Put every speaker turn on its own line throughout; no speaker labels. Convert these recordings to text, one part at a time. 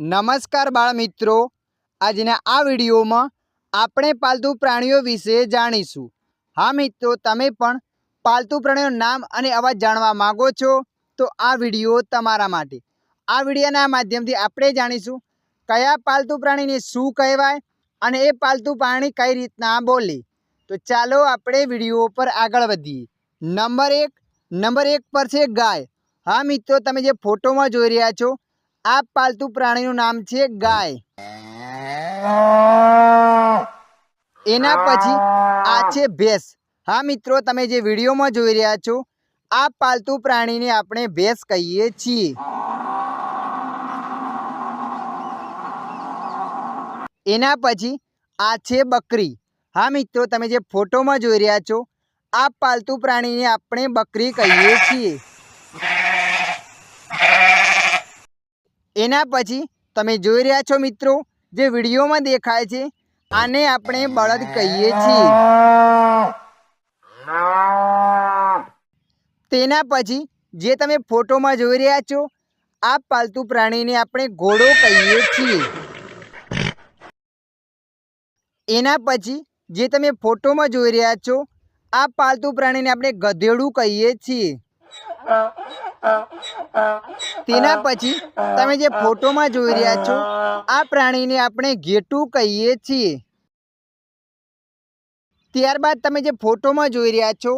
નમસ્કાર બાળ મિત્રો, આજના આ વિડીયોમાં આપણે પાલતુ પ્રાણીઓ વિશે જાણીશું। હા મિત્રો, તમે પણ પાલતુ પ્રાણીઓના નામ અને અવાજ જાણવા માંગો છો તો આ વિડીયો તમારા માટે। આ વિડીયોના માધ્યમથી આપણે જાણીશું કયા પાલતુ પ્રાણીને શું કહેવાય અને એ પાલતુ પ્રાણી કઈ રીતના બોલે। તો ચાલો આપણે વિડીયો પર આગળ વધીએ। નંબર એક પર છે ગાય। હા મિત્રો, તમે જે ફોટોમાં જોઈ રહ્યા છો આ પાલતુ પ્રાણીનું નામ છે ગાય। એના પછી આ છે ભેંસ। હા મિત્રો, તમે જે વિડીયોમાં જોઈ રહ્યા છો આ પાલતુ પ્રાણીને આપણે ભેંસ કહીએ છીએ। એના પછી આ છે બકરી। હા મિત્રો, તમે જે ફોટોમાં જોઈ રહ્યા છો આ પાલતુ પ્રાણીને આપણે બકરી કહીએ છીએ। એના પછી તમે જોઈ રહ્યા છો મિત્રો, જે વિડીયોમાં દેખાય છે આને આપણે બળદ કહીએ છીએ। તેના પછી જે તમે ફોટોમાં જોઈ રહ્યા છો આ પાલતુ પ્રાણીને આપણે ઘોડો કહીએ છીએ। એના પછી જે તમે ફોટોમાં જોઈ રહ્યા છો આ પાલતુ પ્રાણીને આપણે ગધેડું કહીએ છીએ। તેના પછી તમે જે ફોટોમાં જોઈ રહ્યા છો આ પ્રાણીને આપણે ઘેટું કહીએ છીએ। ત્યારબાદ તમે જે ફોટોમાં જોઈ રહ્યા છો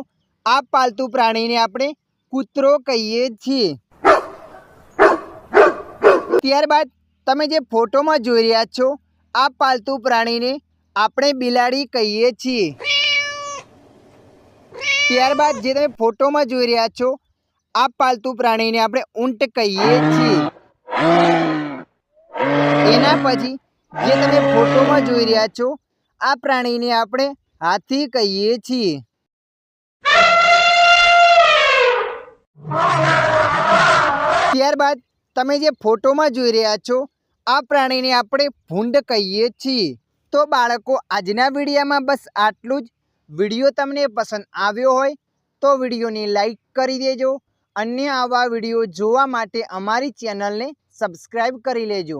આ પાલતુ પ્રાણીને આપણે કૂતરો કહીએ છીએ। ત્યારબાદ તમે જે ફોટોમાં જોઈ રહ્યા છો આ પાલતુ પ્રાણીને આપણે બિલાડી કહીએ છીએ। ત્યારબાદ જે તમે ફોટોમાં જોઈ રહ્યા છો આ પાલતુ પ્રાણીને આપણે ઊંટ કહીએ છીએ। એના પછી જે તમે ફોટોમાં જોઈ રહ્યા છો આ પ્રાણીને આપણે હાથી કહીએ છીએ। ત્યારબાદ તમે જે ફોટોમાં જોઈ રહ્યા છો આ પ્રાણીને આપણે ભૂંડ કહીએ છીએ। તો બાળકો, આજના વિડીયોમાં બસ આટલું જ। વિડીયો તમને પસંદ આવ્યો હોય તો વિડીયોને લાઈક કરી દેજો। અન્ય આવા વિડીયો જોવા માટે અમારી ચેનલને સબસ્ક્રાઈબ કરી લેજો।